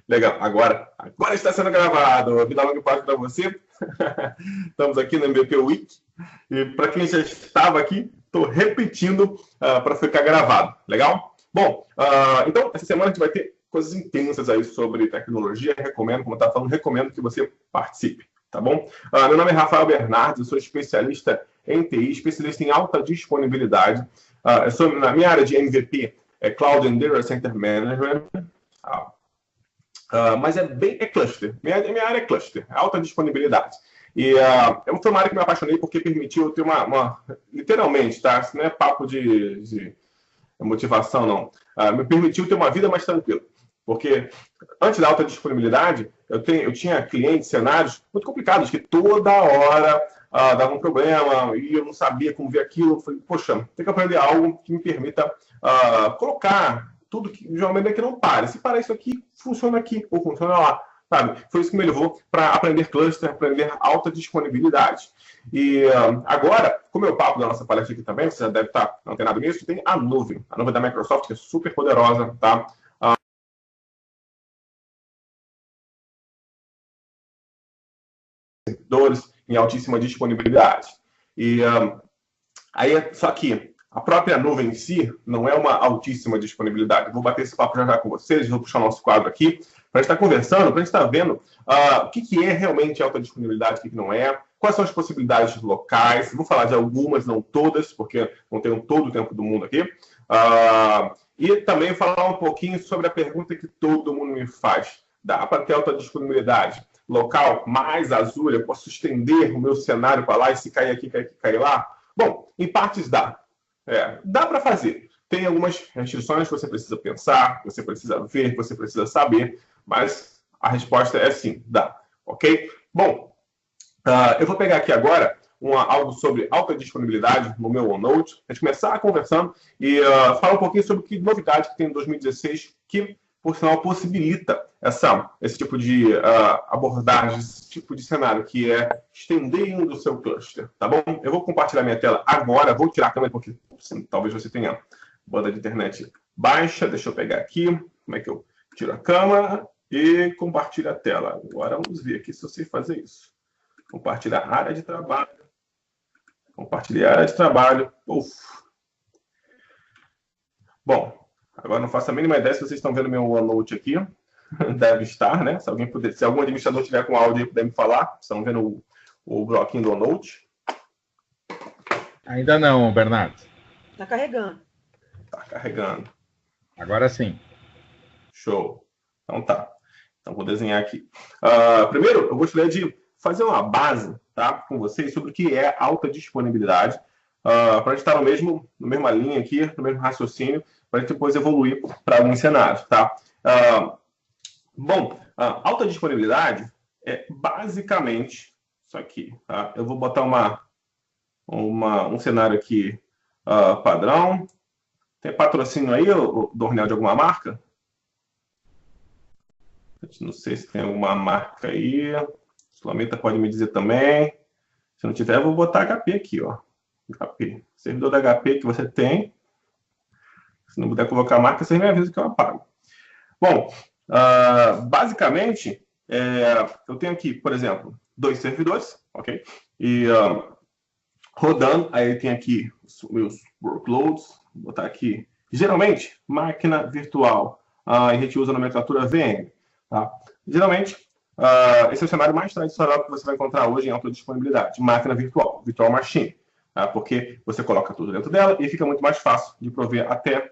Legal, agora está sendo gravado. Vida longa e próspera para você. Estamos aqui no MVP Week. E para quem já estava aqui, estou repetindo para ficar gravado. Legal? Bom, então essa semana a gente vai ter coisas intensas aí sobre tecnologia. Recomendo, como eu estava falando, recomendo que você participe. Tá bom? Meu nome é Rafael Bernardes, eu sou especialista em TI, especialista em alta disponibilidade. Eu sou, na minha área de MVP, Cloud and Data Center Management. Mas é cluster. Minha área é cluster, alta disponibilidade. E foi uma área que me apaixonei porque permitiu ter literalmente, tá? Isso não é papo de motivação, não. Me permitiu ter uma vida mais tranquila. Porque antes da alta disponibilidade, eu tinha clientes, cenários muito complicados, que toda hora dava um problema e eu não sabia como ver aquilo. Eu falei, poxa, tem que aprender algo que me permita colocar tudo de uma maneira que não pare. Se parar isso aqui, funciona aqui ou funciona lá. Sabe? Foi isso que me levou para aprender cluster, aprender alta disponibilidade. E agora, como é o papo da nossa palestra aqui também, você já deve estar antenado nisso, tem a nuvem da Microsoft, que é super poderosa, tá? Servidores em altíssima disponibilidade. E aí, só que a própria nuvem em si não é uma altíssima disponibilidade. Vou bater esse papo já com vocês, vou puxar o nosso quadro aqui, para a gente estar conversando, para a gente estar vendo o que é realmente alta disponibilidade, o que não é, quais são as possibilidades locais. Vou falar de algumas, não todas, porque não tenho todo o tempo do mundo aqui. E também falar um pouquinho sobre a pergunta que todo mundo me faz. Dá para ter alta disponibilidade local mais Azure? Eu posso estender o meu cenário para lá e se cair aqui, cair lá? Bom, em partes dá. Dá para fazer. Tem algumas restrições que você precisa pensar, que você precisa ver, que você precisa saber, mas a resposta é sim, dá. Ok? Bom, eu vou pegar aqui agora algo sobre alta disponibilidade no meu OneNote, a gente começar conversando e falar um pouquinho sobre que novidade que tem em 2016 que, por sinal, possibilita esse tipo de abordagem, esse tipo de cenário, que é estendendo o seu cluster, tá bom? Eu vou compartilhar minha tela agora, vou tirar a câmera, porque talvez você tenha banda de internet baixa. Deixa eu pegar aqui, como é que eu tiro a câmera e compartilho a tela. Agora vamos ver aqui se eu sei fazer isso. Compartilhar a área de trabalho. Compartilhar a área de trabalho. Bom, agora não faço a mínima ideia se vocês estão vendo meu OneNote aqui. Deve estar, né? Se algum administrador tiver com áudio aí, puder me falar. Estão vendo o bloquinho do OneNote? Ainda não, Bernardo. Está carregando. Está carregando. Agora sim. Show. Então tá. Então vou desenhar aqui. Primeiro, eu gostaria de fazer uma base, tá, com vocês sobre o que é alta disponibilidade, para a gente estar na mesma linha aqui, no mesmo raciocínio, para a gente depois evoluir para alguns cenários, tá? Bom, alta disponibilidade é basicamente isso aqui, tá? Eu vou botar um cenário aqui padrão. Tem patrocínio aí, Dornel, de alguma marca? Não sei se tem alguma marca aí. Sulamita pode me dizer também. Se não tiver, eu vou botar HP aqui, ó. HP. Servidor da HP que você tem. Se não puder colocar a marca, vocês me avisam que eu apago. Bom, basicamente, eu tenho aqui, por exemplo, 2 servidores, ok? E rodando, aí tem aqui os meus workloads. Vou botar aqui, geralmente, máquina virtual. A gente usa a nomenclatura VM. Tá? Geralmente, esse é o cenário mais tradicional que você vai encontrar hoje em alta disponibilidade. Máquina virtual, virtual machine. Tá? Porque você coloca tudo dentro dela e fica muito mais fácil de prover até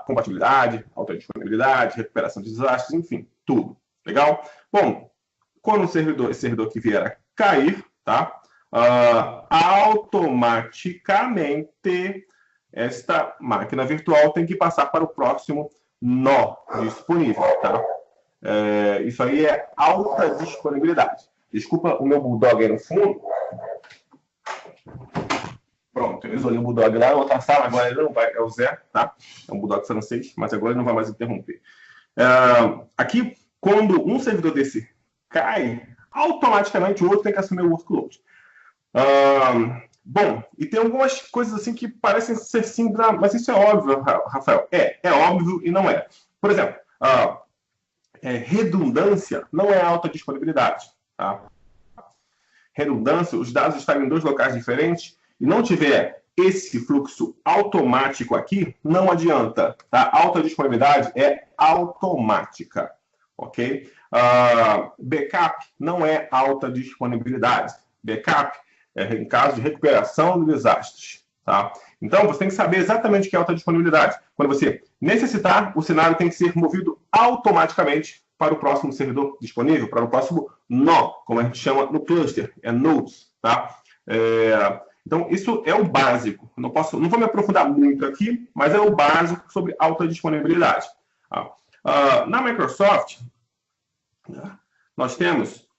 compatibilidade, alta disponibilidade, recuperação de desastres, enfim, tudo. Legal? Bom, quando esse servidor que vier a cair, tá? Automaticamente esta máquina virtual tem que passar para o próximo nó disponível, tá? Isso aí é alta disponibilidade. Desculpa o meu bulldog aí no fundo. Pronto, eu isolei o bulldog lá na outra sala, agora ele não vai, é o Zé, tá? É um bulldog francês, mas agora ele não vai mais interromper. Aqui, quando um servidor desse cai, automaticamente o outro tem que assumir o workload. Bom, e tem algumas coisas assim que parecem ser simples, mas isso é óbvio, Rafael. É óbvio e não é. Por exemplo, redundância não é alta disponibilidade. Tá? Redundância, os dados estarem em dois locais diferentes e não tiver esse fluxo automático aqui, não adianta. Tá? Alta disponibilidade é automática. Ok? Backup não é alta disponibilidade. Backup é em caso de recuperação de desastres. Tá? Então, você tem que saber exatamente o que é alta disponibilidade. Quando você necessitar, o cenário tem que ser movido automaticamente para o próximo servidor disponível, para o próximo nó, como a gente chama no cluster, é nodes. Tá? Então, isso é o básico. Não vou me aprofundar muito aqui, mas é o básico sobre alta disponibilidade. Tá? Na Microsoft, nós temos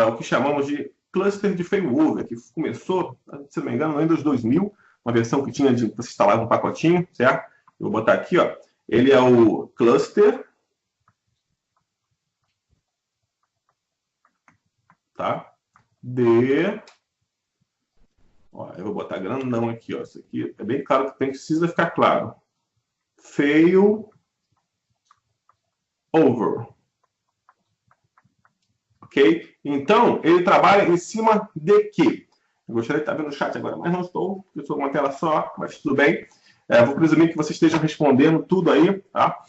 o que chamamos de cluster de failover, que começou, se não me engano, no Windows 2000, uma versão que tinha de você instalar um pacotinho, certo? Eu vou botar aqui, ó. Ele é o cluster, tá? Ó, eu vou botar grandão aqui, ó. Isso aqui é bem claro que precisa ficar claro. Failover. Ok? Então, ele trabalha em cima de quê? Eu gostaria de estar vendo o chat agora, mas não estou, porque eu estou com uma tela só, mas tudo bem. Vou presumir que vocês estejam respondendo tudo aí. Tá?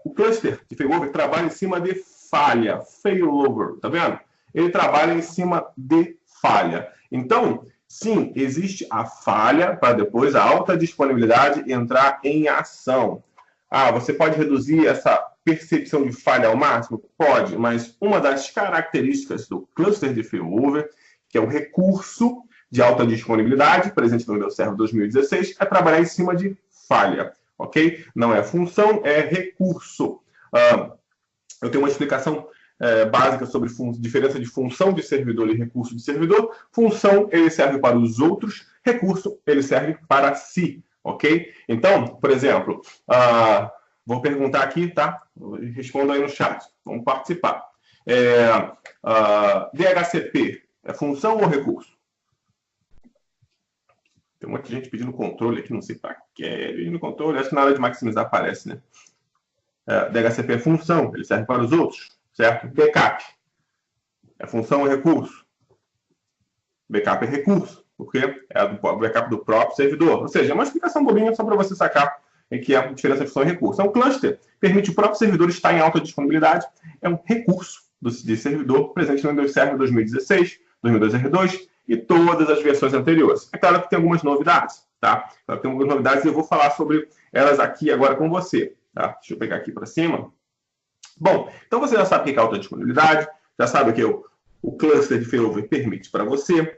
O cluster de failover trabalha em cima de falha. Failover, tá vendo? Ele trabalha em cima de falha. Então, sim, existe a falha para depois a alta disponibilidade entrar em ação. Você pode reduzir essa percepção de falha ao máximo? Pode, mas uma das características do cluster de failover, que é o recurso de alta disponibilidade, presente no Windows Server 2016, é trabalhar em cima de falha, ok? Não é função, é recurso. Eu tenho uma explicação básica sobre diferença de função de servidor e recurso de servidor. Função, ele serve para os outros, recurso, ele serve para si, ok? Então, por exemplo, vou perguntar aqui, tá? Responda aí no chat, vamos participar. DHCP, é função ou recurso? Tem muita gente pedindo controle aqui, não sei para que. Pedindo controle, acho que na hora de maximizar aparece, né? DHCP é função, ele serve para os outros, certo? Backup é função ou recurso? Backup é recurso, porque é o backup do próprio servidor. Ou seja, é uma explicação bobinha só para você sacar que é a diferença de função e recurso. Então, o cluster permite o próprio servidor estar em alta disponibilidade, é um recurso de servidor presente no Windows Server 2016, 2002 R2 e todas as versões anteriores. É claro que tem algumas novidades, tá? Tem algumas novidades e eu vou falar sobre elas aqui agora com você, tá? Deixa eu pegar aqui para cima. Bom, então você já sabe o que é alta disponibilidade, já sabe o que o cluster de failover permite para você.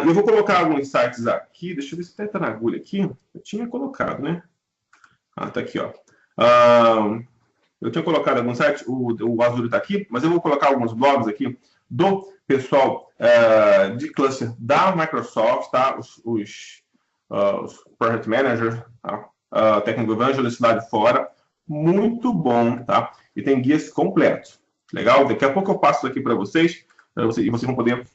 Eu vou colocar alguns sites aqui, deixa eu ver se está na agulha aqui. Eu tinha colocado, né? Tá aqui, ó. Eu tinha colocado alguns sites, o Azure está aqui, mas eu vou colocar alguns blogs aqui do pessoal de cluster da Microsoft, tá? Os Project Managers, Technical Evangelist lá de fora. Muito bom, tá? E tem guias completos. Legal? Daqui a pouco eu passo aqui para vocês, e vocês vão poder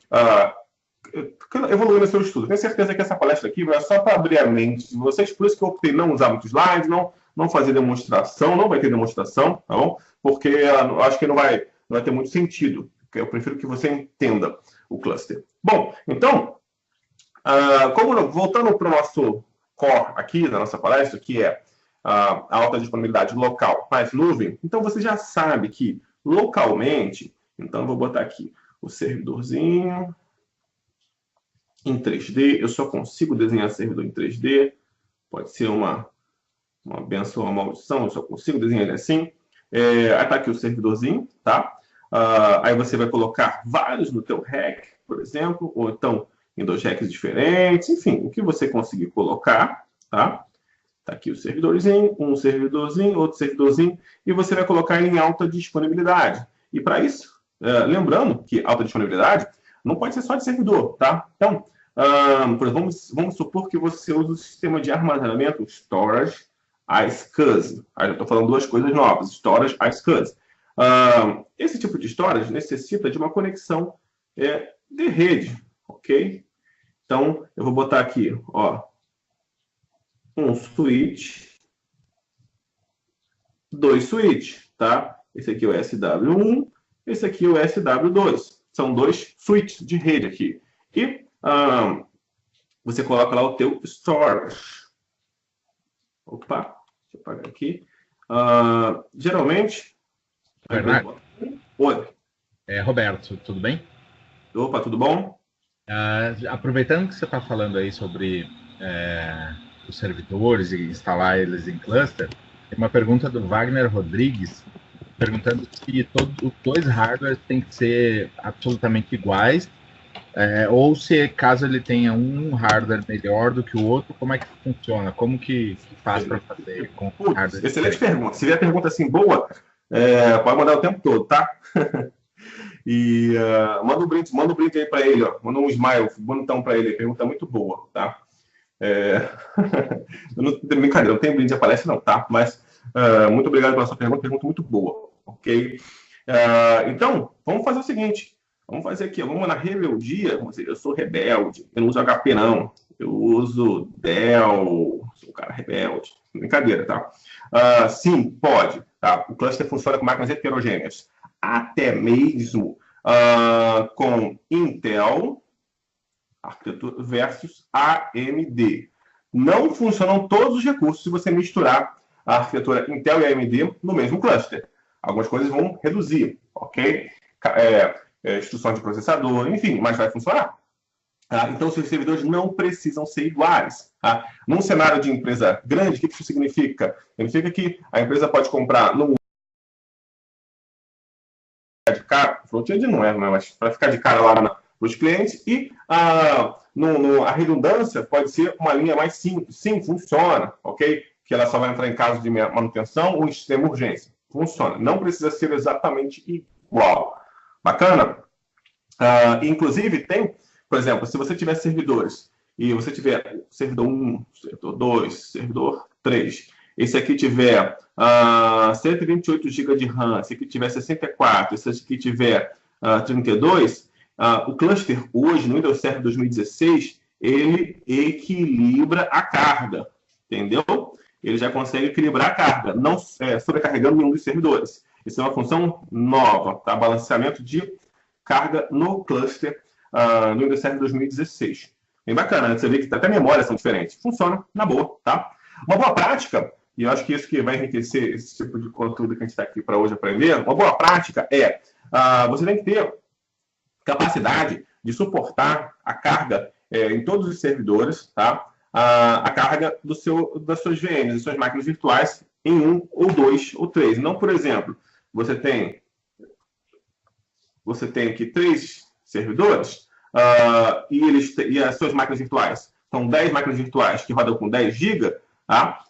evoluir no seu estudo. Tenho certeza que essa palestra aqui vai só para abrir a mente de vocês, por isso que eu optei não usar muitos slides, não fazer demonstração, não vai ter demonstração, tá bom? Porque eu acho que não vai ter muito sentido. Eu prefiro que você entenda o cluster. Bom, então, voltando para o nosso core aqui da nossa palestra, que é a alta disponibilidade local mais nuvem, então você já sabe que localmente, então eu vou botar aqui o servidorzinho em 3D, eu só consigo desenhar servidor em 3D, pode ser uma benção ou uma maldição, eu só consigo desenhar ele assim. Aí tá aqui o servidorzinho, tá? Aí você vai colocar vários no teu rack, por exemplo, ou então em 2 racks diferentes, enfim, o que você conseguir colocar, tá? Tá aqui o servidorzinho, um servidorzinho, outro servidorzinho, e você vai colocar ele em alta disponibilidade. E para isso, lembrando que alta disponibilidade não pode ser só de servidor, tá? Então, por exemplo, vamos supor que você usa o sistema de armazenamento Storage iSCSI. Aí eu estou falando 2 coisas novas, Storage iSCSI. Esse tipo de storage necessita de uma conexão de rede, ok? Então, eu vou botar aqui, ó, um switch, 2 switches, tá? esse aqui é o SW1, esse aqui é o SW2. São dois switches de rede aqui. E você coloca lá o teu storage. Opa, deixa eu apagar aqui. Geralmente... Bernardo? Oi. Roberto, tudo bem? Opa, tudo bom? Aproveitando que você está falando aí sobre os servidores e instalar eles em cluster, tem uma pergunta do Wagner Rodrigues, perguntando se os dois hardwares têm que ser absolutamente iguais, ou se caso ele tenha um hardware melhor do que o outro, como é que funciona? Como que faz para fazer com hardware? Excelente pergunta. Se vier pergunta assim boa, pode mandar o tempo todo, tá? E manda um brinde aí para ele, ó. Manda um smile bonitão para ele. Pergunta muito boa, tá? Brincadeira, não tem brinde de palestra não, tá? Mas muito obrigado pela sua pergunta muito boa, ok? Então, vamos fazer o seguinte. Vamos fazer aqui, vamos na rebeldia. Eu sou rebelde, eu não uso HP não. Eu uso Dell, sou um cara rebelde. Brincadeira, tá? Sim, pode. Tá? O cluster funciona com máquinas heterogêneas. Até mesmo com Intel arquitetura versus AMD. Não funcionam todos os recursos se você misturar a arquitetura Intel e AMD no mesmo cluster. Algumas coisas vão reduzir, ok? Instrução de processador, enfim, mas vai funcionar. Então, seus servidores não precisam ser iguais. Num cenário de empresa grande, o que isso significa? Significa que a empresa pode comprar no de cara, front-end não é, mas para ficar de cara lá para os clientes, e a redundância pode ser uma linha mais simples. Sim, funciona, ok? Que ela só vai entrar em caso de manutenção ou em sistema urgência. Funciona. Não precisa ser exatamente igual. Bacana? Inclusive, tem, por exemplo, se você tiver servidores e você tiver servidor 1, servidor 2, servidor 3, esse aqui tiver 128 GB de RAM, esse aqui tiver 64, esse aqui tiver 32, o cluster hoje, no Windows Server 2016, ele equilibra a carga, entendeu? Ele já consegue equilibrar a carga, não sobrecarregando nenhum dos servidores. Isso é uma função nova, tá? Balanceamento de carga no cluster no Windows Server 2016. Bem bacana, né? Você vê que até memórias são diferentes. Funciona na boa, tá? Uma boa prática, e eu acho que isso que vai enriquecer esse tipo de conteúdo que a gente está aqui para hoje aprender, uma boa prática você tem que ter capacidade de suportar a carga em todos os servidores, tá? A carga das suas VMs, das suas máquinas virtuais em 1 ou 2 ou 3. Não, por exemplo, você tem aqui 3 servidores e as suas máquinas virtuais são 10 máquinas virtuais que rodam com 10 GB, tá?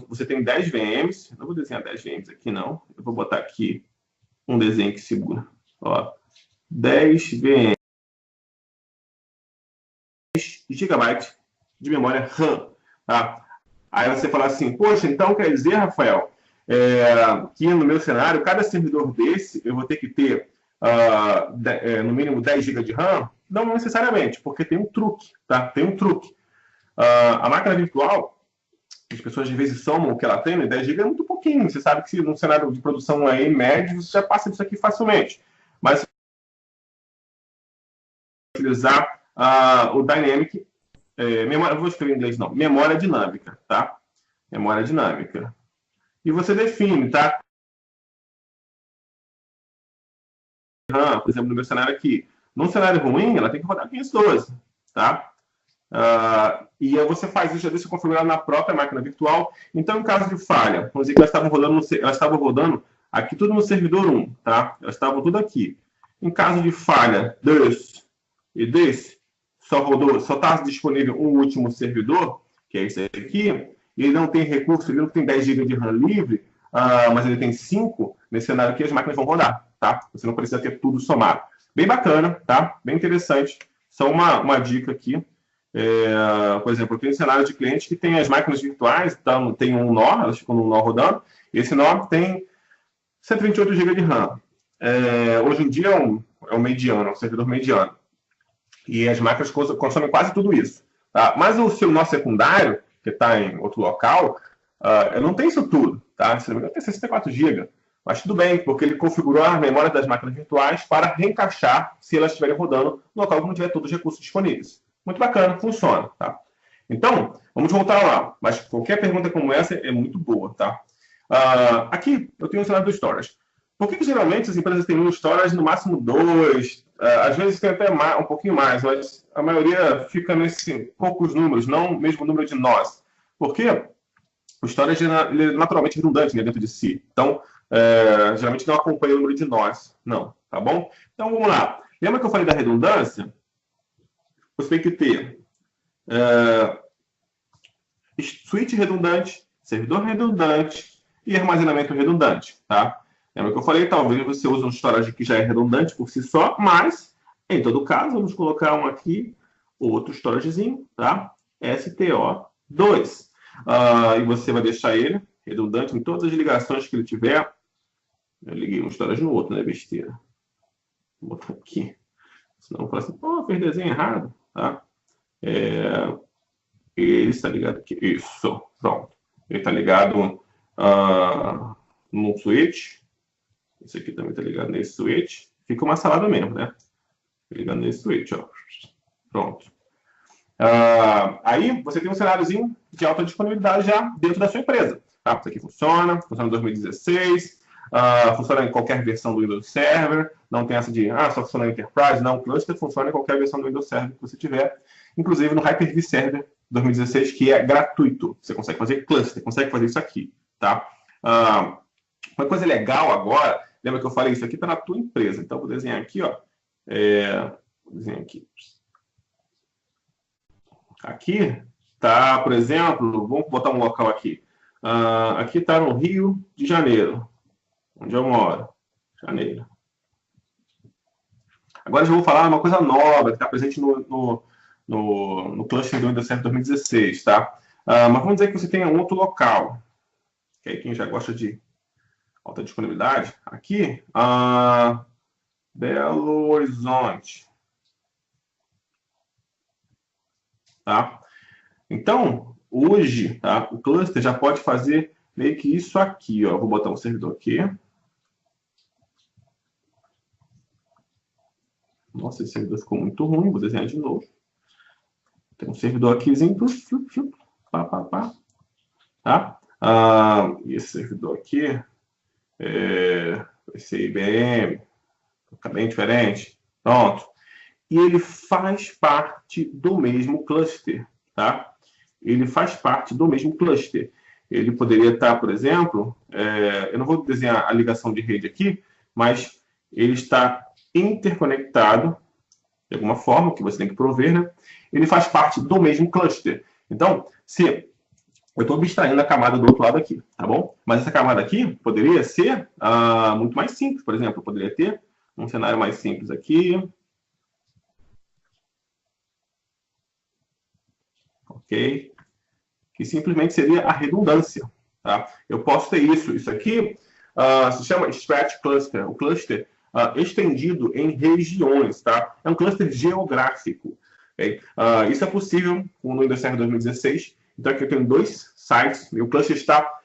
Você tem 10 VMs, não vou desenhar 10 VMs aqui não, eu vou botar aqui um desenho que segura, ó, 10 VMs, 10 GB de memória RAM, tá? Aí você fala assim, poxa, então quer dizer, Rafael, que no meu cenário, cada servidor desse, eu vou ter que ter no mínimo 10 GB de RAM? Não necessariamente, porque tem um truque, tá? Tem um truque. A máquina virtual, as pessoas às vezes somam o que ela tem, né? 10 GB é muito pouquinho. Você sabe que se num cenário de produção aí médio, você já passa disso aqui facilmente. Mas utilizar o Dynamic, eu vou escrever em inglês não, memória dinâmica, tá? Memória dinâmica. E você define, tá? Por exemplo, no meu cenário aqui. Num cenário ruim, ela tem que rodar 512, tá? E aí você faz isso, já deixa configurado na própria máquina virtual. Então, em caso de falha, vamos dizer que elas estavam rodando aqui tudo no servidor 1, tá? Elas estavam tudo aqui. Em caso de falha desse e desse, só está disponível um último servidor, que é esse aqui, e ele não tem recurso, ele não tem 10 GB de RAM livre, mas ele tem 5, nesse cenário aqui as máquinas vão rodar, tá? Você não precisa ter tudo somado. Bem bacana, tá? Bem interessante. Só uma dica aqui. Por exemplo, eu tenho um cenário de cliente que tem as máquinas virtuais, então tem um nó, elas ficam no nó rodando, e esse nó tem 128 GB de RAM. Hoje em dia é um mediano, é um servidor mediano. E as máquinas consomem quase tudo isso. Tá? Mas o seu nó secundário, que está em outro local, não tem isso tudo. Tá? Se não me engano, tem 64 GB. Mas tudo bem, porque ele configurou a memória das máquinas virtuais para reencaixar se elas estiverem rodando no local que não tiver todos os recursos disponíveis. Muito bacana, funciona, tá? Então, vamos voltar lá. Mas qualquer pergunta como essa é muito boa, tá? Aqui eu tenho o cenário do storage. Por que geralmente as empresas têm um storage, no máximo 2? Às vezes tem até um pouquinho mais, mas a maioria fica nesse poucos números, não o mesmo número de nós. Por quê? O storage ele é naturalmente redundante, né, dentro de si. Então, geralmente não acompanha o número de nós, não, tá bom? Então, vamos lá. Lembra que eu falei da redundância? Você tem que ter switch redundante, servidor redundante e armazenamento redundante, tá? Lembra que eu falei? Talvez você use um storage que já é redundante por si só, mas, em todo caso, vamos colocar um aqui, outro storagezinho, tá? STO2. E você vai deixar ele redundante em todas as ligações que ele tiver. Eu liguei um storage no outro, não é besteira. Vou botar aqui. Senão eu vou falar assim, pô, fez desenho errado, tá? Ele está ligado aqui. Isso, pronto. Ele está ligado num switch. Esse aqui também está ligado nesse switch. Fica uma salada mesmo, né? Ligando nesse switch, ó. Pronto. Aí você tem um cenáriozinho de alta disponibilidade já dentro da sua empresa. Tá? Isso aqui funciona em 2016, funciona em qualquer versão do Windows Server, não tem essa de, só funciona em Enterprise, não, o cluster funciona em qualquer versão do Windows Server que você tiver, inclusive no Hyper-V Server 2016, que é gratuito. Você consegue fazer cluster, consegue fazer isso aqui, tá? Uma coisa legal agora, lembra que eu falei, isso aqui está na tua empresa, então eu vou desenhar aqui, ó, vou desenhar aqui. Aqui está, por exemplo, vamos botar um local aqui. Aqui está no Rio de Janeiro, onde eu moro. Janeiro. Agora eu já vou falar uma coisa nova que está presente no cluster do Windows Server 2016, tá? Mas vamos dizer que você tenha um outro local. Que aí quem já gosta de alta disponibilidade. Aqui, Belo Horizonte. Tá? Então, hoje, tá, o cluster já pode fazer meio que isso aqui. Ó. Vou botar um servidor aqui. Nossa, esse servidor ficou muito ruim. Vou desenhar de novo. Tem um servidor aquizinho. Tá? E esse servidor aqui vai ser IBM. Fica bem diferente. Pronto. E ele faz parte do mesmo cluster, tá? Ele faz parte do mesmo cluster. Ele poderia estar, por exemplo, eu não vou desenhar a ligação de rede aqui, mas ele está interconectado de alguma forma, que você tem que prover, né? Ele faz parte do mesmo cluster. Então, se eu estou abstraindo a camada do outro lado aqui, tá bom? Mas essa camada aqui poderia ser muito mais simples, por exemplo. Eu poderia ter um cenário mais simples aqui. Ok? Que simplesmente seria a redundância. Tá? Eu posso ter isso. Isso aqui se chama Stretch Cluster. O cluster estendido em regiões. Tá? É um cluster geográfico. Okay? Isso é possível com o Windows Server 2016. Então aqui eu tenho dois sites. E o cluster está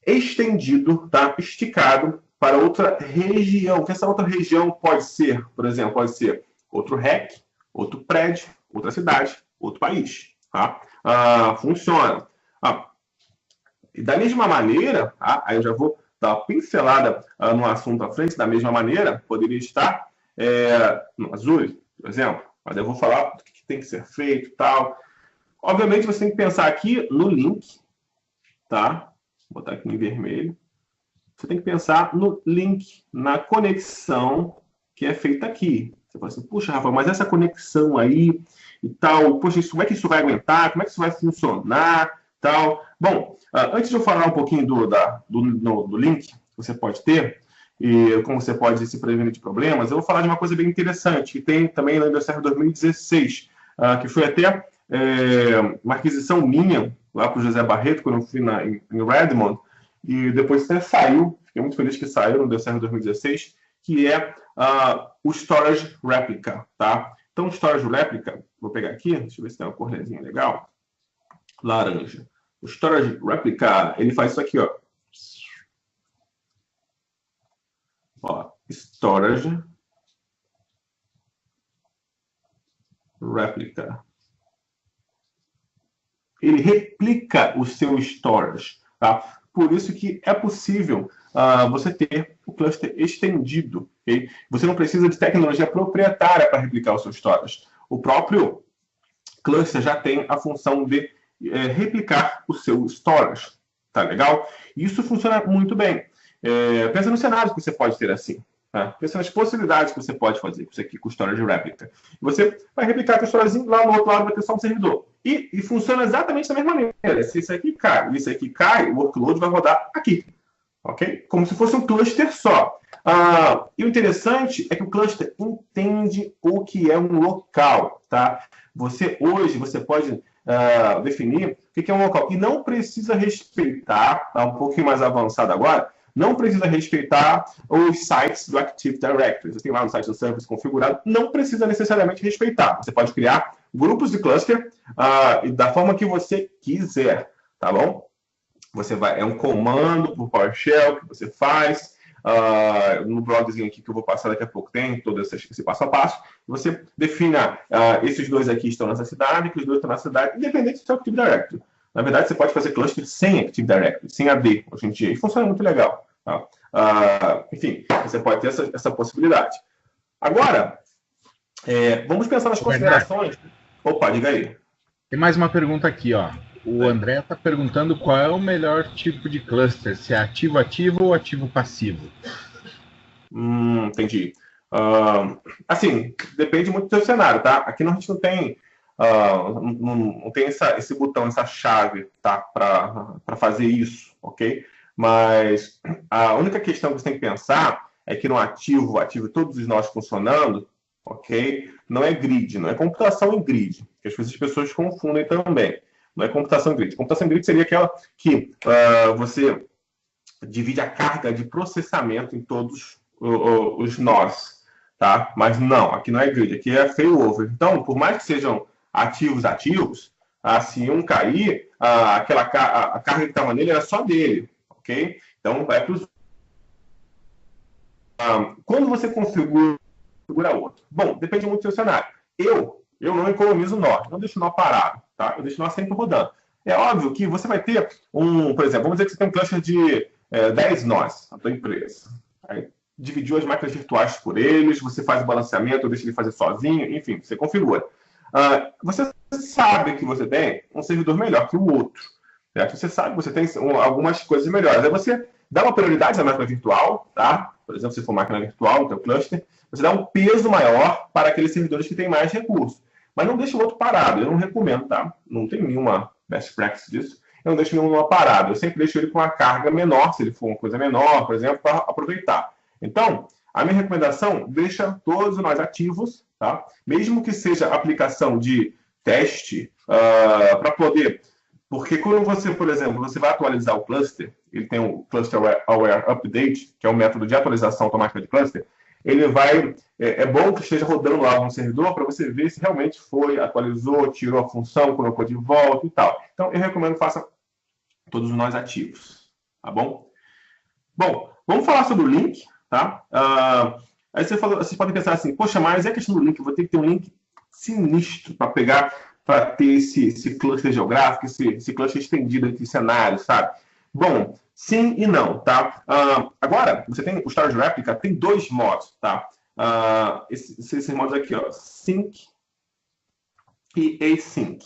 estendido, tá? Esticado para outra região. Que essa outra região pode ser, por exemplo, pode ser outro REC, outro prédio, outra cidade, outro país. Tá? Funciona. E da mesma maneira, aí eu já vou dar uma pincelada no assunto à frente, da mesma maneira, poderia estar no Azure, por exemplo. Mas eu vou falar o que tem que ser feito e tal. Obviamente, você tem que pensar aqui no link, tá? Vou botar aqui em vermelho. Você tem que pensar no link, na conexão que é feita aqui. Você fala assim, puxa, Rafa, mas essa conexão aí e tal, poxa, como é que isso vai aguentar? Como é que isso vai funcionar? Tal. Bom, antes de eu falar um pouquinho do link que você pode ter e como você pode se prevenir de problemas, eu vou falar de uma coisa bem interessante que tem também no Windows Server 2016, que foi até uma aquisição minha lá para o José Barreto, quando eu fui em Redmond, e depois até saiu, fiquei muito feliz que saiu no Windows Server 2016, que é o Storage Replica, tá? Então, o Storage Replica, vou pegar aqui, deixa eu ver se tem uma corzinha legal, laranja. O Storage Replica, ele faz isso aqui, ó. Ó, storage replica. Ele replica o seu storage, tá? Por isso que é possível você ter o cluster estendido, ok? Você não precisa de tecnologia proprietária para replicar o seu storage. O próprio cluster já tem a função de replicar o seu storage, tá legal? Isso funciona muito bem. Pensa nos cenários que você pode ter assim. Tá? Pensa nas possibilidades que você pode fazer com isso aqui, com o storage réplica. Você vai replicar o storage lá no outro lado, vai ter só um servidor. E funciona exatamente da mesma maneira. Se isso aqui cai e isso aqui cai, o workload vai rodar aqui. Ok? Como se fosse um cluster só. E o interessante é que o cluster entende o que é um local. Tá? Hoje você pode definir o que é um local. E não precisa respeitar, tá? Um pouquinho mais avançado agora, não precisa respeitar os sites do Active Directory. Você tem lá no site do service configurado, não precisa necessariamente respeitar. Você pode criar grupos de cluster da forma que você quiser, tá bom? É um comando por PowerShell que você faz. No blogzinho aqui que eu vou passar daqui a pouco tem todo esse passo a passo. Você define esses dois aqui estão nessa cidade, que os dois estão nessa cidade, independente do seu Active Directory. Na verdade, você pode fazer cluster sem Active Directory, sem AD hoje em dia, e funciona muito legal. Tá? Enfim, você pode ter essa possibilidade. Agora, vamos pensar nas considerações. Opa, diga aí. Tem mais uma pergunta aqui, ó. O André está perguntando qual é o melhor tipo de cluster, se é ativo-ativo ou ativo-passivo. Entendi. Assim, depende muito do seu cenário, tá? Aqui a gente não tem, não tem esse botão, essa chave, tá? Para fazer isso, ok? Mas a única questão que você tem que pensar é que no ativo todos os nós funcionando, ok? Não é grid, não é computação em grid, que às vezes as pessoas confundem também. Não é computação em grid. Computação em grid seria aquela que você divide a carga de processamento em todos os nós, tá? Mas não, aqui não é grid, aqui é failover. Então, por mais que sejam ativos, se um cair, a carga que estava nele era só dele, ok? Então, vai para os... quando você configura outro? Bom, depende muito do seu cenário. Eu não economizo nó, não deixo nó parado, tá? Eu deixo nó sempre rodando. É óbvio que você vai ter por exemplo, vamos dizer que você tem um cluster de 10 nós na tua empresa. Aí, dividiu as máquinas virtuais por eles, você faz o balanceamento, deixa ele fazer sozinho, enfim, você configura. Você sabe que você tem um servidor melhor que o outro. Certo? Você sabe que você tem algumas coisas melhores. Aí você dá uma prioridade na máquina virtual, tá? Por exemplo, se for máquina virtual no teu cluster, você dá um peso maior para aqueles servidores que têm mais recursos. Mas não deixa o outro parado. Eu não recomendo, tá? Não tem nenhuma best practice disso. Eu não deixo nenhum parado. Eu sempre deixo ele com uma carga menor, se ele for uma coisa menor, por exemplo, para aproveitar. Então, a minha recomendação, deixa todos nós ativos, tá? Mesmo que seja aplicação de teste, para poder... Porque quando você, por exemplo, você vai atualizar o cluster, ele tem o Cluster Aware Update, que é um método de atualização automática de cluster, ele vai... É bom que esteja rodando lá no servidor para você ver se realmente foi, atualizou, tirou a função, colocou de volta e tal. Então, eu recomendo que faça todos nós ativos, tá bom? Bom, vamos falar sobre o link, tá? Aí vocês podem pensar assim, poxa, mas é questão do link, eu vou ter que ter um link sinistro para ter esse cluster geográfico, esse cluster estendido entre cenários, sabe? Bom, sim e não, tá? Agora, você tem o Storage Replica, tem dois modos, tá? Esses modos aqui, ó, Sync e Async.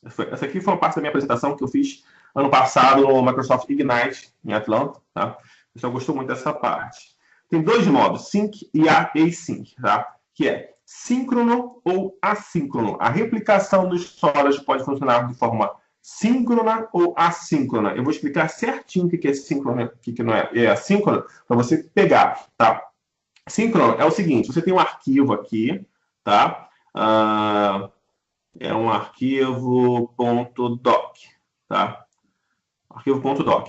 Essa aqui foi uma parte da minha apresentação que eu fiz ano passado no Microsoft Ignite, em Atlanta, tá? O pessoal gostou muito dessa parte. Tem dois modos, Sync e Async, tá? Que é síncrono ou assíncrono. A replicação do storage pode funcionar de forma síncrona ou assíncrona. Eu vou explicar certinho o que é síncrono e o que não é assíncrono para você pegar, tá? Síncrono é o seguinte, você tem um arquivo aqui, tá? É um arquivo .doc, tá? Arquivo.doc.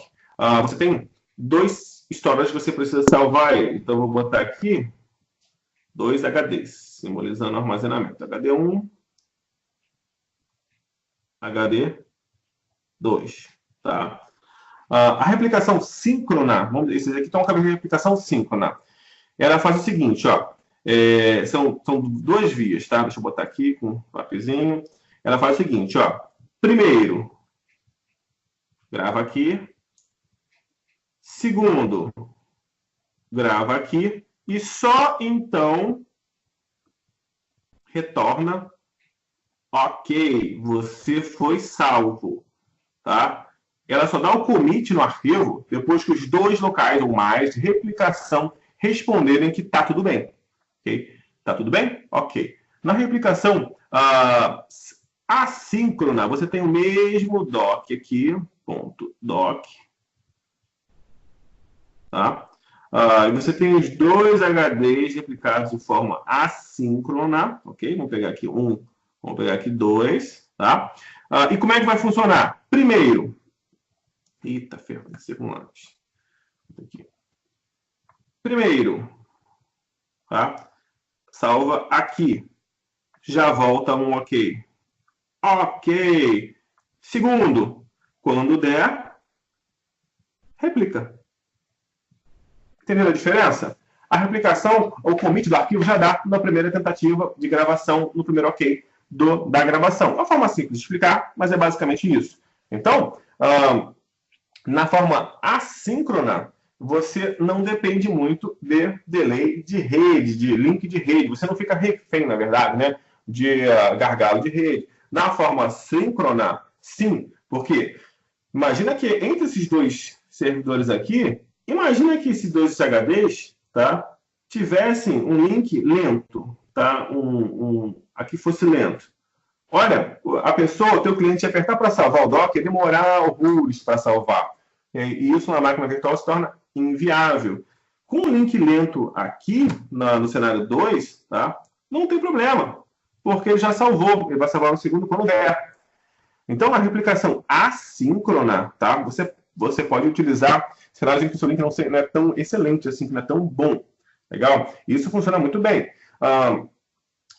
Você tem dois storages que você precisa salvar ele. Então, eu vou botar aqui dois HDs, simbolizando o armazenamento. HD 1, HD 2, tá? A replicação síncrona, vamos dizer, esses aqui estão com a replicação síncrona. Ela faz o seguinte, ó, são duas vias, tá? Deixa eu botar aqui com um lapisinho. Ela faz o seguinte, ó. Primeiro, grava aqui. Segundo, grava aqui. E só então retorna. Ok, você foi salvo, tá? Ela só dá o commit no arquivo depois que os dois locais ou mais de replicação responderem que tá tudo bem. Ok? Tá tudo bem? Ok. Na replicação assíncrona, você tem o mesmo doc aqui, ponto doc. Tá? E você tem os dois HDs replicados de forma assíncrona, ok? Vamos pegar aqui um, vamos pegar aqui dois, tá? E como é que vai funcionar? Primeiro, eita, ferro, tem que ser com antes. Aqui. Primeiro, tá? Salva aqui. Já volta um ok. Ok. Segundo, quando der, replica. Entendeu a diferença? A replicação, o commit do arquivo já dá na primeira tentativa de gravação, no primeiro ok da gravação. Uma forma simples de explicar, mas é basicamente isso. Então, na forma assíncrona, você não depende muito de delay de rede, de link de rede. Você não fica refém, na verdade, né, de gargalo de rede. Na forma síncrona, sim, porque imagina que entre esses dois servidores aqui, imagina que esses dois HDs, tá, tivessem um link lento, tá, aqui fosse lento. Olha, a pessoa, o teu cliente ia apertar para salvar o doc, ia demorar horrores para salvar. E isso na máquina virtual se torna inviável. Com o link lento aqui, no cenário 2, tá, não tem problema, porque ele já salvou, ele vai salvar no segundo quando der. Então, na replicação assíncrona, tá, você pode utilizar cenários em que o seu link não é tão excelente, assim, que não é tão bom. Legal? Isso funciona muito bem.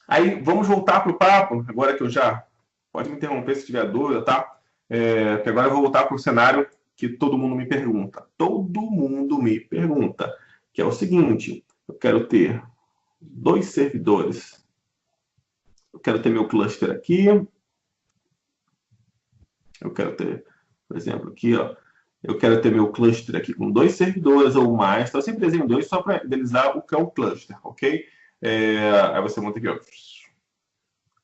Aí, vamos voltar para o papo, agora que eu já... Pode me interromper se tiver dúvida, tá? Porque agora eu vou voltar para o cenário que todo mundo me pergunta. Todo mundo me pergunta. Que é o seguinte, eu quero ter 2 servidores. Eu quero ter meu cluster aqui. Eu quero ter, por exemplo, aqui, ó. Eu quero ter meu cluster aqui com 2 servidores ou mais. Então, eu sempre desenho 2 só para idealizar o que é o cluster, ok? Aí você monta aqui, ó.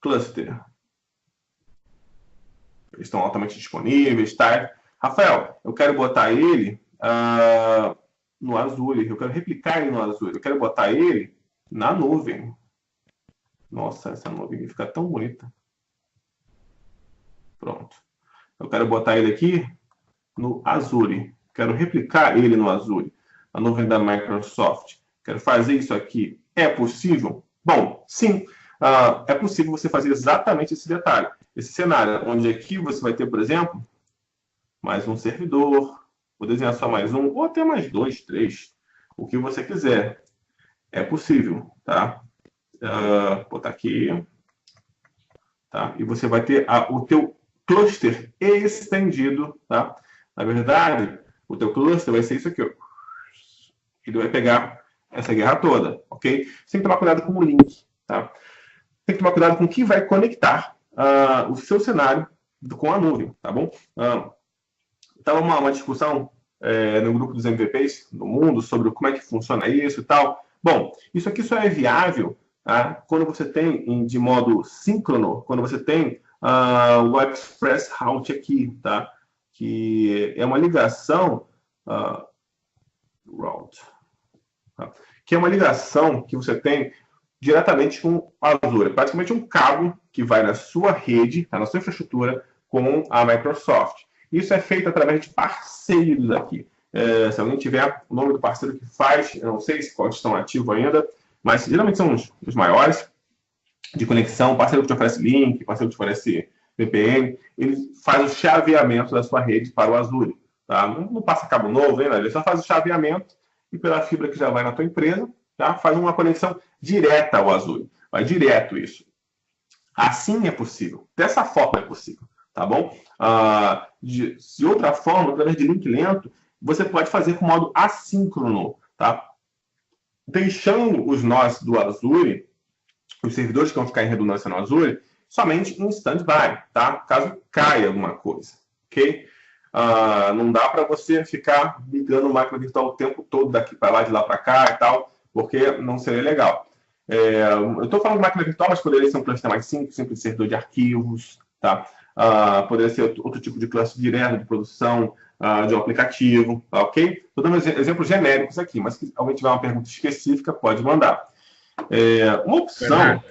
Cluster. Eles estão altamente disponíveis, tá? Rafael, eu quero botar ele no Azure. Eu quero replicar ele no Azure. Eu quero botar ele na nuvem. Nossa, essa nuvem fica tão bonita. Pronto. Eu quero botar ele aqui no Azure. Quero replicar ele no Azure, a nuvem da Microsoft. Quero fazer isso aqui. É possível? Bom, sim. É possível você fazer exatamente esse detalhe. Esse cenário, onde aqui você vai ter, por exemplo, mais um servidor. Vou desenhar só mais um, ou até mais 2, 3. O que você quiser. É possível, tá? Vou botar aqui. Tá? E você vai ter o teu cluster estendido, tá? Na verdade, o teu cluster vai ser isso aqui, ó. Ele vai pegar essa guerra toda, ok? Você tem que tomar cuidado com o link, tá? Tem que tomar cuidado com o que vai conectar o seu cenário com a nuvem, tá bom? Estava uma discussão no grupo dos MVPs do mundo sobre como é que funciona isso e tal. Bom, isso aqui só é viável, tá, quando você tem de modo síncrono, quando você tem o Express Route aqui, tá? Que é uma ligação route, tá? Que é uma ligação que você tem diretamente com o Azure. É praticamente um cabo que vai na sua rede, na sua infraestrutura, com a Microsoft. Isso é feito através de parceiros aqui. Se alguém tiver o nome do parceiro que faz, eu não sei se quais estão ativos ainda, mas geralmente são os maiores de conexão, parceiro que te oferece link, parceiro que te oferece VPN, ele faz o chaveamento da sua rede para o Azure. Tá? Não passa cabo novo, né? Ele só faz o chaveamento e pela fibra que já vai na tua empresa, tá? Faz uma conexão direta ao Azure. Vai direto isso. Assim é possível. Dessa forma é possível. tá bom? De outra forma, através de link lento, você pode fazer com modo assíncrono, tá? Deixando os nós do Azure, os servidores que vão ficar em redundância no Azure, somente em stand-by, tá? Caso caia alguma coisa, ok? Não dá para você ficar ligando máquina virtual o tempo todo, daqui para lá, de lá para cá e tal, porque não seria legal. Eu estou falando de máquina virtual, mas poderia ser um cluster mais simples servidor de arquivos, tá? Poderia ser outro tipo de cluster direto de produção de um aplicativo, tá, ok? Estou dando exemplos genéricos aqui, mas se alguém tiver uma pergunta específica, pode mandar. Uma opção... Bernardo,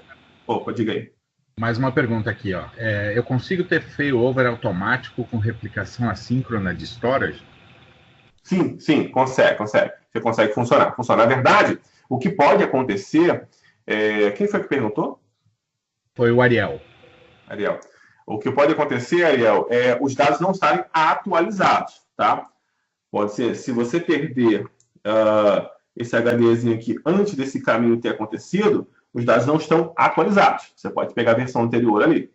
opa, diga aí. Mais uma pergunta aqui, ó. Eu consigo ter failover automático com replicação assíncrona de storage? Sim, consegue. Você consegue funcionar. Na verdade, o que pode acontecer... quem foi que perguntou? Foi o Ariel. O que pode acontecer, Ariel, é os dados não estarem atualizados, tá? Pode ser, se você perder esse HDzinho aqui antes desse caminho ter acontecido, os dados não estão atualizados. Você pode pegar a versão anterior ali,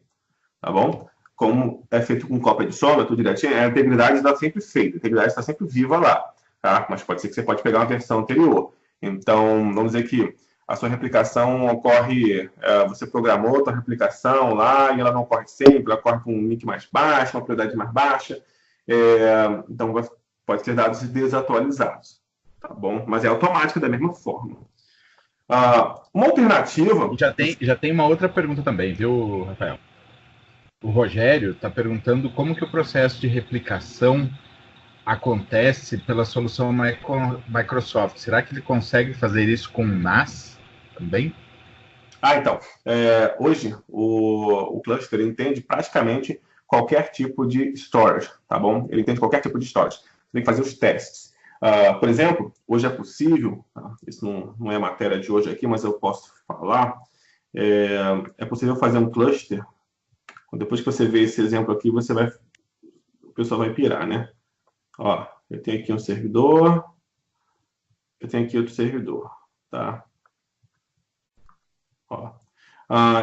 tá bom? Como é feito com cópia de sombra, tudo direitinho, a integridade está sempre feita, a integridade está sempre viva lá, tá? Mas pode ser que você pode pegar uma versão anterior. Então, vamos dizer que a sua replicação ocorre, você programou a sua replicação lá e ela não ocorre sempre, ela ocorre com um link mais baixo, uma prioridade mais baixa, então pode ter dados desatualizados, tá bom? Mas é automático da mesma forma. Uma alternativa... Já tem uma outra pergunta também, viu, Rafael? O Rogério está perguntando como que o processo de replicação acontece pela solução Microsoft. Será que ele consegue fazer isso com NAS também? Então, hoje o cluster entende praticamente qualquer tipo de storage, tá bom? Ele entende qualquer tipo de storage. Você tem que fazer os testes. Por exemplo, hoje é possível, tá? Isso não é a matéria de hoje aqui, mas eu posso falar, é possível fazer um cluster. Depois que você ver esse exemplo aqui, o pessoal vai pirar, né? Ó, eu tenho aqui um servidor, eu tenho aqui outro servidor, tá? Ó,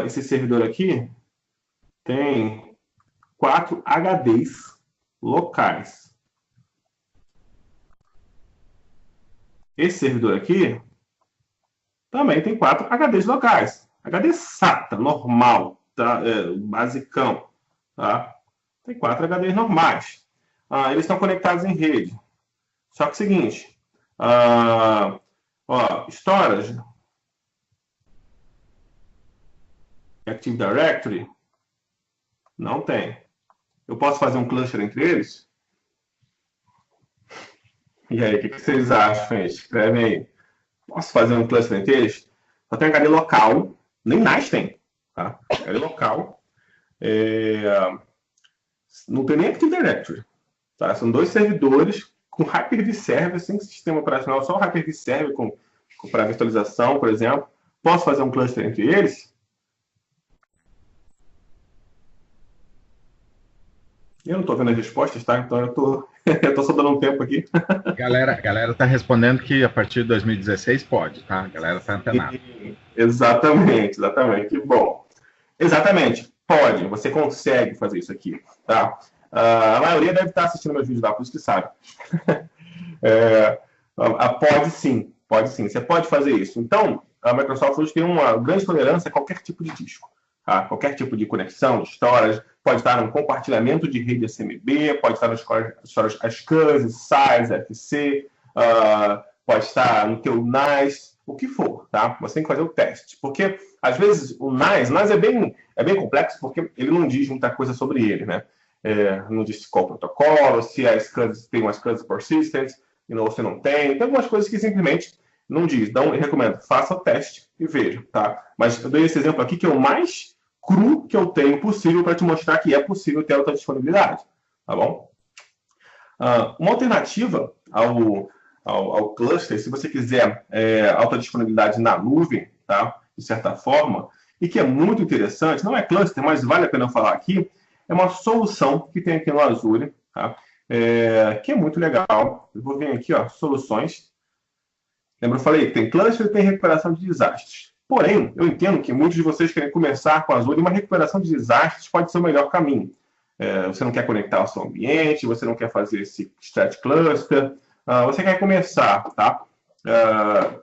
esse servidor aqui tem 4 HDs locais. Esse servidor aqui também tem 4 HDs locais. HD SATA, normal, tá? Basicão, tá? Tem 4 HDs normais. Eles estão conectados em rede. Só que é o seguinte, storage, Active Directory, não tem. Eu posso fazer um cluster entre eles? E aí, o que vocês acham, gente? Escrevem aí. Posso fazer um cluster entre eles? Só tem HD local, nem NAS tem, tá? HD local. Não tem nem Active Directory. Tá? São 2 servidores com Hyper-V Server, sem sistema operacional, só o Hyper-V Server para virtualização, por exemplo. Posso fazer um cluster entre eles? Eu não estou vendo as respostas, tá? Então eu tô só dando um tempo aqui. Galera tá respondendo que a partir de 2016 pode, tá? A galera tá antenada. Exatamente. Que bom. Exatamente, pode. Você consegue fazer isso aqui, tá? A maioria deve estar assistindo meus vídeos lá, por isso que sabe. Pode sim. Você pode fazer isso. Então, a Microsoft hoje tem uma grande tolerância a qualquer tipo de disco. Tá? Qualquer tipo de conexão, de storage, pode estar no compartilhamento de rede SMB, pode estar no storage ASCII, SAIS, FC, pode estar no teu NAS, o que for, tá? Você tem que fazer o teste. Porque, às vezes, o NAS é bem complexo porque ele não diz muita coisa sobre ele, né? Não diz qual protocolo, se a SCSI tem uma SCSI persistent, ou se não tem. Tem algumas coisas que simplesmente não diz. Então, eu recomendo, faça o teste e veja, tá? Mas eu dei esse exemplo aqui que é o mais cru que eu tenho possível para te mostrar que é possível ter alta disponibilidade, tá bom? Uma alternativa ao cluster, se você quiser alta disponibilidade na nuvem, tá? De certa forma, e que é muito interessante, não é cluster, mas vale a pena eu falar aqui, é uma solução que tem aqui no Azure, tá? Que é muito legal. Eu vou vir aqui, ó, soluções. Lembra, eu falei que tem cluster e tem recuperação de desastres. Porém, eu entendo que muitos de vocês querem começar com a Azure e uma recuperação de desastres pode ser o melhor caminho. você não quer conectar ao seu ambiente, você não quer fazer esse Strat Cluster, você quer começar, tá?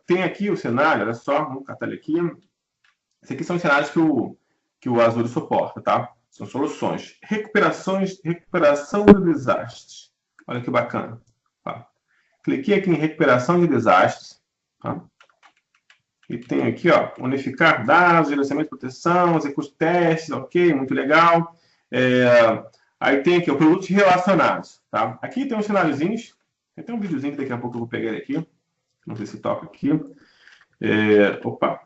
Tem aqui o cenário, olha só, vamos catar ele aqui. Esses aqui são os cenários que o Azure suporta, tá? São soluções. Recuperação de desastres. Olha que bacana. Tá? Cliquei aqui em recuperação de desastres. Tá? E tem aqui, ó, unificar dados, gerenciamento de proteção, executar testes, ok, muito legal. Aí tem aqui, produtos relacionados, tá? Aqui tem uns cenáriozinhos. Tem um videozinho que daqui a pouco eu vou pegar ele aqui. Não sei se toca aqui. Opa.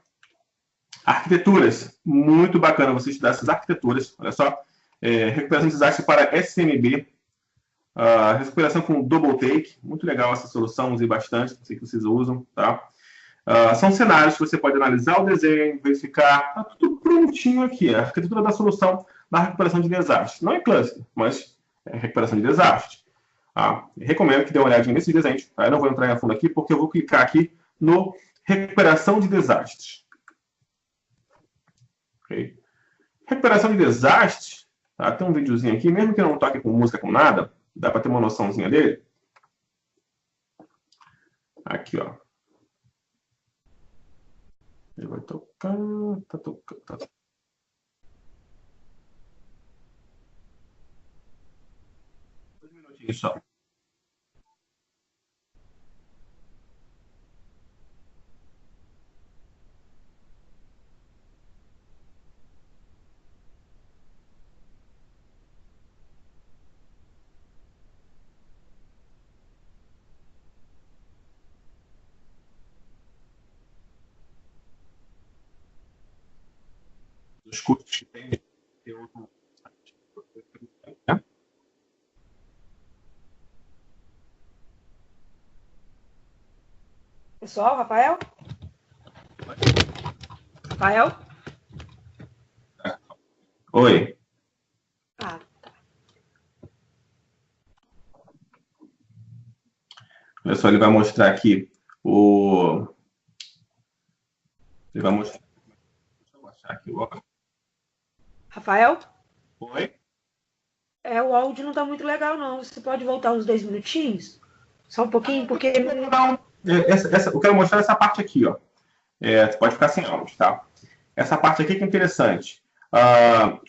Arquiteturas. Muito bacana você estudar essas arquiteturas. Olha só. Recuperação de desastre para SMB. Recuperação com Double Take. Muito legal essa solução. Usei bastante. Não sei que vocês usam, tá? São cenários que você pode analisar o desenho, verificar. Tá tudo prontinho aqui. A arquitetura da solução da recuperação de desastre. Não é cluster, mas é recuperação de desastre. Recomendo que dê uma olhadinha nesses desenhos. Tá? Eu não vou entrar em fundo aqui, porque eu vou clicar aqui no recuperação de desastres. Okay. Recuperação de desastres. Tá? Tem um videozinho aqui, mesmo que não toque com música, com nada, dá para ter uma noçãozinha dele. Aqui, ó. Ele vai tocar, tá tocando, tá. Dois minutinhos só. Os custos que tem. Pessoal, Rafael? Rafael? Oi. Tá. Olha só, ele vai mostrar aqui o... Ele vai mostrar... Deixa eu baixar aqui o... Rafael? Oi? O áudio não tá muito legal, não. Você pode voltar uns 10 minutinhos? Só um pouquinho, porque... Eu quero mostrar essa parte aqui, ó. Você pode ficar sem áudio, tá? Essa parte aqui que é interessante.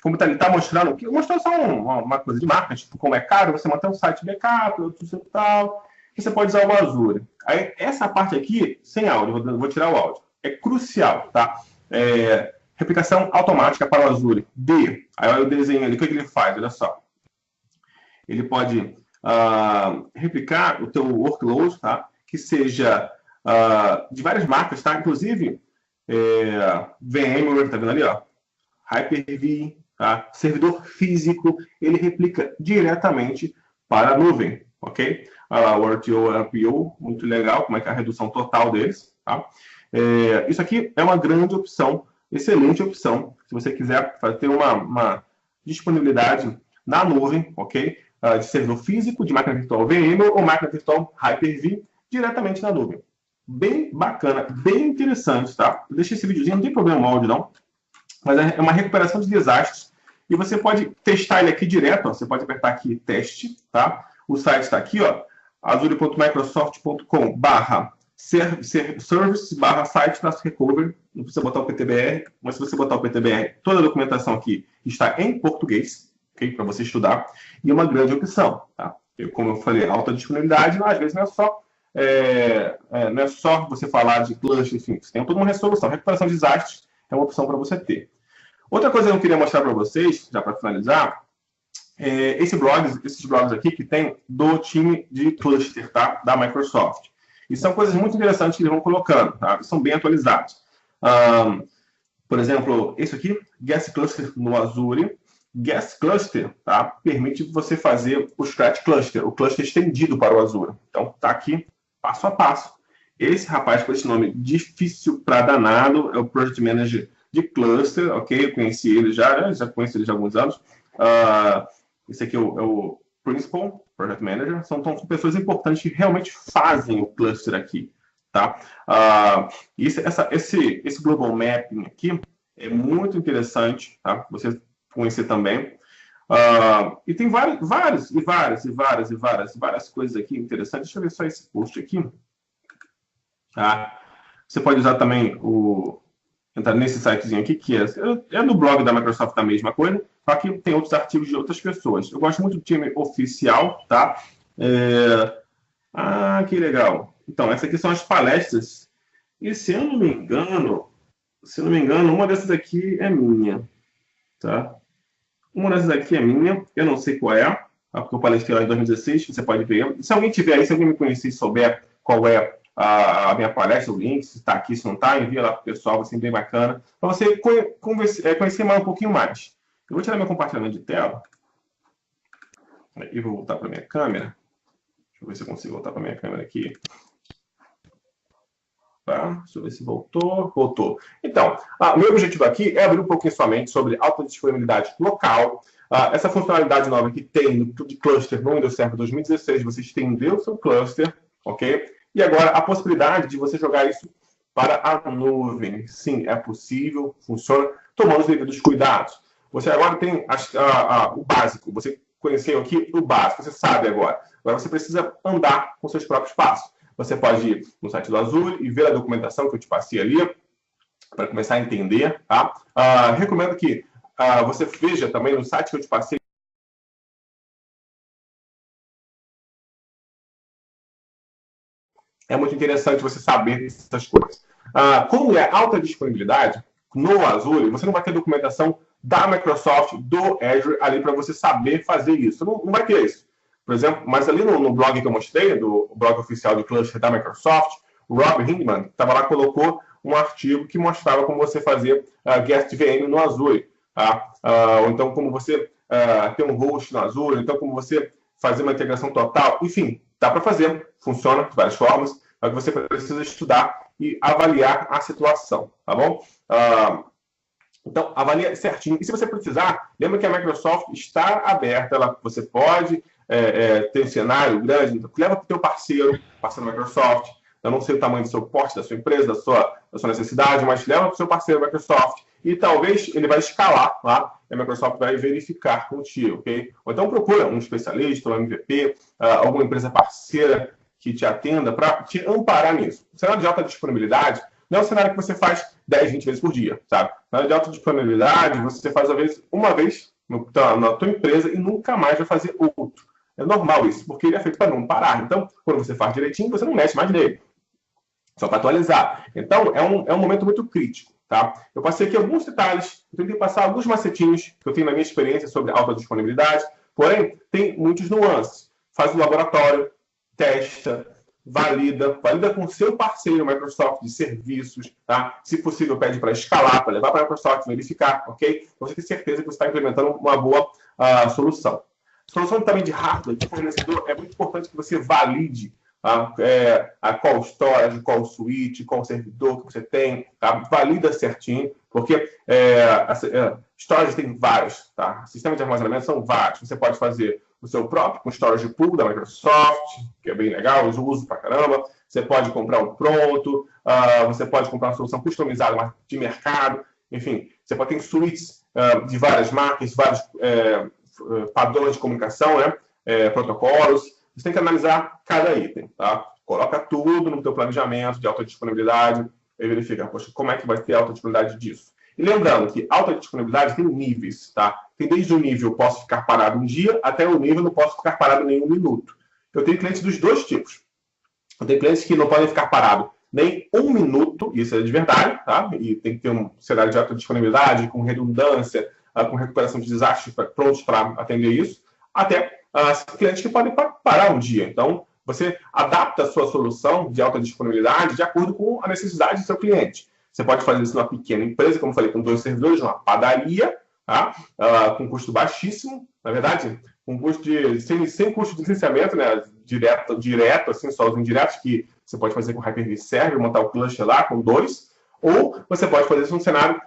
Como ele está mostrando, mostrou só uma coisa de marketing, tipo, como é caro, você manter um site backup, outro tal, e você pode usar o Azure. Aí, essa parte aqui, sem áudio, vou tirar o áudio, é crucial, tá? Replicação automática para o Azure. Aí olha o desenho ali, o que ele faz? Olha só. Ele pode replicar o teu workload, tá? Que seja de várias marcas, tá? Inclusive, VMware, tá vendo ali, ó? Hyper-V, tá? Servidor físico, ele replica diretamente para a nuvem, ok? Olha lá, o RTO, RPO, muito legal, como é que é a redução total deles, tá? Isso aqui é uma grande opção, excelente opção, se você quiser ter uma disponibilidade na nuvem, ok? De servidor físico, de máquina virtual VMware ou máquina virtual Hyper-V, diretamente na nuvem. Bem bacana, bem interessante, tá? Eu deixei esse videozinho, não tem problema o áudio, não. Mas é uma recuperação de desastres. E você pode testar ele aqui direto, ó. Você pode apertar aqui teste, tá? O site está aqui, ó, azure.microsoft.com/service/site/recovery. Não precisa botar o PTBR, mas se você botar o PTBR, toda a documentação aqui está em português, ok? Para você estudar. E é uma grande opção, tá? Como eu falei, alta disponibilidade, mas às vezes não é só você falar de cluster, enfim, você tem toda uma resolução. Recuperação de desastres é uma opção para você ter. Outra coisa que eu queria mostrar para vocês, já para finalizar, esses blogs aqui que tem do time de cluster, tá? Da Microsoft. E são coisas muito interessantes que eles vão colocando, tá? São bem atualizados. Por exemplo, esse aqui, Guest Cluster no Azure. Guest Cluster, tá? Permite você fazer o Strat Cluster, o cluster estendido para o Azure. Então, tá aqui, passo a passo. Esse rapaz com esse nome difícil para danado é o Project Manager de Cluster, ok? Eu conheci ele já conheci ele já há alguns anos. Esse aqui é o Principal Project Manager. São pessoas importantes que realmente fazem o cluster aqui, tá? Esse Global Mapping aqui é muito interessante, tá? Você conhecer também. E tem várias coisas aqui interessantes. Deixa eu ver só esse post aqui. Você pode usar também entrar nesse sitezinho aqui, que é no blog da Microsoft a mesma coisa, só que tem outros artigos de outras pessoas. Eu gosto muito do time oficial, tá? Que legal. Então, essas aqui são as palestras. E se eu não me engano, uma dessas aqui é minha, tá? Uma dessas aqui é minha, eu não sei qual é, porque eu palestrei lá em 2016, você pode ver. Se alguém tiver aí, se alguém me conhecer e souber qual é a minha palestra, o link, se está aqui, se não está, envia lá para o pessoal, vai ser bem bacana, para você conhecer mais um pouquinho mais. Eu vou tirar meu compartilhamento de tela, e vou voltar para a minha câmera. Deixa eu ver se eu consigo voltar para a minha câmera aqui. Tá? Deixa eu ver se voltou. Voltou. Então, o meu objetivo aqui é abrir um pouquinho sua mente sobre alta disponibilidade local. Essa funcionalidade nova que tem de cluster no Windows Server 2016, você estendeu o seu cluster, ok? E agora a possibilidade de você jogar isso para a nuvem. Sim, é possível, funciona, tomando os devidos cuidados. Você agora tem o básico, você conheceu aqui o básico, você sabe agora. Agora você precisa andar com seus próprios passos. Você pode ir no site do Azure e ver a documentação que eu te passei ali, para começar a entender. Tá? Recomendo que você veja também no site que eu te passei. É muito interessante você saber essas coisas. Como é alta disponibilidade, no Azure, você não vai ter documentação da Microsoft, do Azure, ali para você saber fazer isso. Não vai ter isso. Por exemplo, mas ali no blog que eu mostrei, do blog oficial de cluster da Microsoft, o Rob Hindman estava lá, colocou um artigo que mostrava como você fazer guest VM no Azure. Tá? Ou então como você ter um host no Azure, então como você fazer uma integração total. Enfim, dá para fazer, funciona de várias formas, mas você precisa estudar e avaliar a situação, tá bom? Então, avalie certinho. E se você precisar, lembra que a Microsoft está aberta, você pode ter um cenário grande, então, leva para o teu parceiro Microsoft. Eu não sei o tamanho do seu porte, da sua empresa, da sua necessidade, mas leva para o seu parceiro Microsoft e talvez ele vai escalar lá e a Microsoft vai verificar contigo, ok? Ou então procura um especialista, um MVP, alguma empresa parceira que te atenda para te amparar nisso. O cenário de alta disponibilidade não é um cenário que você faz 10, 20 vezes por dia, sabe? O cenário de alta disponibilidade você faz, às vezes, uma vez na tua empresa e nunca mais vai fazer outro. É normal isso, porque ele é feito para não parar. Então, quando você faz direitinho, você não mexe mais nele. Só para atualizar. Então, é um momento muito crítico, tá? Eu passei aqui alguns detalhes, eu tentei passar alguns macetinhos que eu tenho na minha experiência sobre alta disponibilidade, porém, tem muitos nuances. Faz o laboratório, testa, valida com seu parceiro Microsoft de serviços, tá? Se possível, pede para escalar, para levar para a Microsoft, verificar, ok? Para você ter certeza que você está implementando uma boa solução. Solução também de hardware, de fornecedor, é muito importante que você valide qual storage, qual switch, qual servidor que você tem, tá? Valida certinho, porque storage tem vários, tá? Sistemas de armazenamento são vários. Você pode fazer o seu próprio com storage pool da Microsoft, que é bem legal, eu uso pra caramba. Você pode comprar um pronto, você pode comprar uma solução customizada, mas de mercado, enfim. Você pode ter suítes de várias marcas, vários padrões de comunicação, né? Protocolos. Você tem que analisar cada item, tá? Coloca tudo no teu planejamento de alta disponibilidade e verifica, poxa, como é que vai ter alta disponibilidade disso. E lembrando que alta disponibilidade tem níveis, tá? Tem desde o nível posso ficar parado um dia até o nível não posso ficar parado nem um minuto. Eu tenho clientes dos dois tipos. Eu tenho clientes que não podem ficar parado nem um minuto, isso é de verdade, tá? E tem que ter um cenário de alta disponibilidade, com redundância, com recuperação de desastres prontos para atender isso, até clientes que podem parar um dia. Então, você adapta a sua solução de alta disponibilidade de acordo com a necessidade do seu cliente. Você pode fazer isso numa pequena empresa, como eu falei, com 2 servidores, numa padaria, tá? Com custo baixíssimo, na verdade, com custo sem custo de licenciamento, né? direto, assim, só os indiretos, que você pode fazer com Hyper-V Server, montar o cluster lá com 2, ou você pode fazer isso num cenário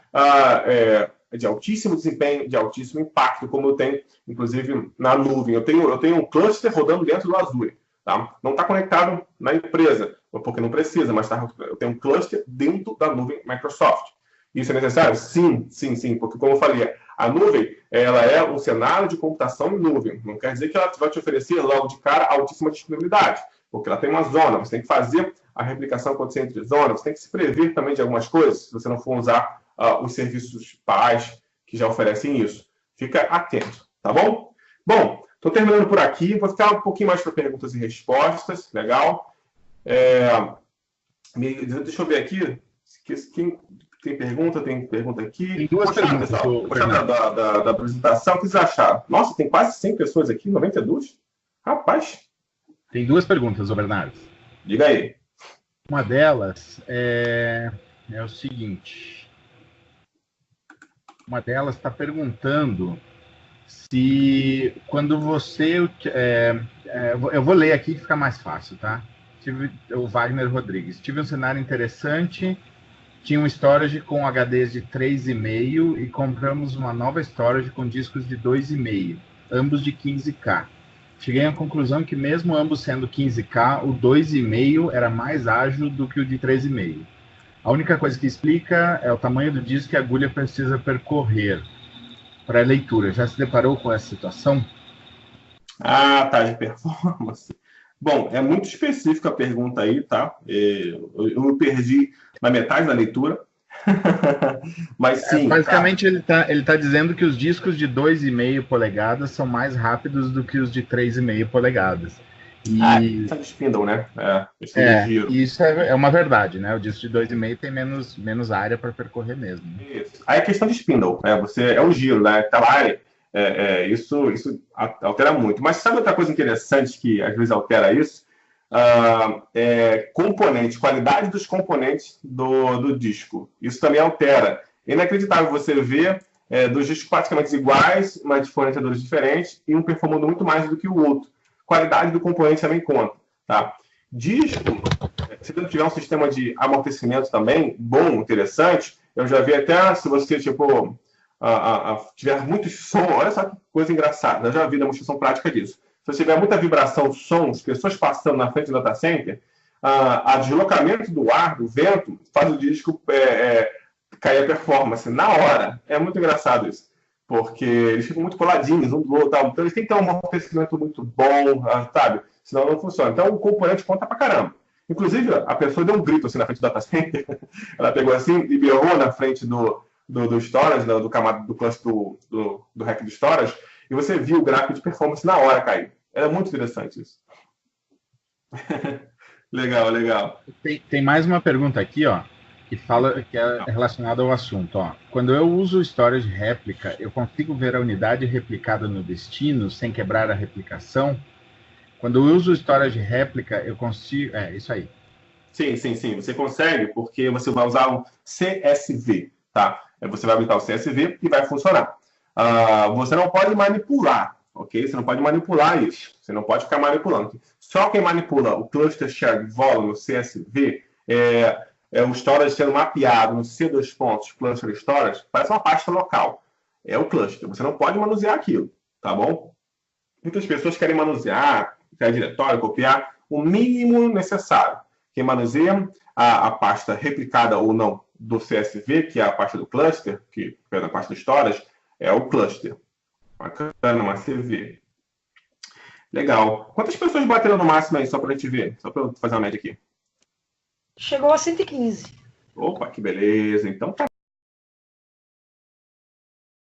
de altíssimo desempenho, de altíssimo impacto, como eu tenho, inclusive, na nuvem. Eu tenho um cluster rodando dentro do Azure. Tá? Não está conectado na empresa, porque não precisa, mas eu tenho um cluster dentro da nuvem Microsoft. Isso é necessário? Sim, porque como eu falei, A nuvem, ela é um cenário de computação em nuvem. Não quer dizer que ela vai te oferecer logo de cara altíssima disponibilidade, porque ela tem uma zona, você tem que fazer a replicação acontecer entre zonas, você tem que se prever também de algumas coisas, se você não for usar os serviços PaaS que já oferecem isso. Fica atento, tá bom? Bom, estou terminando por aqui, vou ficar um pouquinho mais para perguntas e respostas, legal? Deixa eu ver aqui, quem tem pergunta aqui. Tem duas perguntas, da apresentação, o que vocês acharam? Nossa, tem quase 100 pessoas aqui, 92? Rapaz! Tem duas perguntas, Bernardo. Diga aí. Uma delas é o seguinte. Uma delas está perguntando se quando você... eu vou ler aqui que fica mais fácil, tá? O Wagner Rodrigues. Tive um cenário interessante, tinha um storage com HDs de 3,5 e compramos uma nova storage com discos de 2,5, ambos de 15K. Cheguei à conclusão que mesmo ambos sendo 15K, o 2,5 era mais ágil do que o de 3,5. A única coisa que explica é o tamanho do disco que a agulha precisa percorrer para a leitura. Já se deparou com essa situação? Ah, tá, de performance. Bom, é muito específica a pergunta aí, tá? Eu me perdi na metade da leitura. Mas sim. Basicamente, ele tá dizendo que os discos de 2,5 polegadas são mais rápidos do que os de 3,5 polegadas. Isso é de spindle, né? Isso é uma verdade, né? O disco de 2,5 tem menos área para percorrer mesmo. Isso. Aí é questão de spindle, é o giro, né? Tá lá, isso altera muito. Mas sabe outra coisa interessante que às vezes altera isso? Componente, qualidade dos componentes do disco. Isso também altera. É inacreditável você ver dos discos praticamente iguais, mas de fornecedores diferentes, e um performando muito mais do que o outro. Qualidade do componente também conta. Tá? Disco, se você tiver um sistema de amortecimento também bom, interessante, eu já vi até, se você tiver muito som, olha só que coisa engraçada, eu já vi demonstração prática disso. Se você tiver muita vibração, sons, pessoas passando na frente do data center, o deslocamento do ar, do vento, faz o disco cair a performance na hora. É muito engraçado isso, porque eles ficam muito coladinhos um do outro. Então eles têm que ter um amortecimento muito bom, sabe? Senão não funciona. Então o componente conta pra caramba. Inclusive, a pessoa deu um grito assim na frente do data center. Ela pegou assim e berrou na frente do storage, do cluster do rack do storage, e você viu o gráfico de performance na hora cair. Era muito interessante isso. Legal. Tem mais uma pergunta aqui, ó, que é relacionada ao assunto. Ó. Quando eu uso o storage réplica, eu consigo ver a unidade replicada no destino sem quebrar a replicação? Quando eu uso o storage réplica, eu consigo... isso aí. Sim. Você consegue, porque você vai usar um CSV, tá? Você vai habilitar o CSV e vai funcionar. Você não pode manipular, ok? Você não pode manipular isso. Você não pode ficar manipulando. Só quem manipula o Cluster Shared Volume, o CSV, o storage sendo mapeado no C2 pontos Cluster Storage, parece uma pasta local. É o cluster. Você não pode manusear aquilo, tá bom? Muitas pessoas querem manusear, criar diretório, copiar o mínimo necessário. Quem manuseia a pasta replicada ou não do CSV, que é a pasta do cluster, que é a pasta do storage, é o cluster. Bacana, uma CV. Legal. Quantas pessoas bateram no máximo aí, só para a gente ver? Só para eu fazer uma média aqui. Chegou a 115. Opa, que beleza. Então tá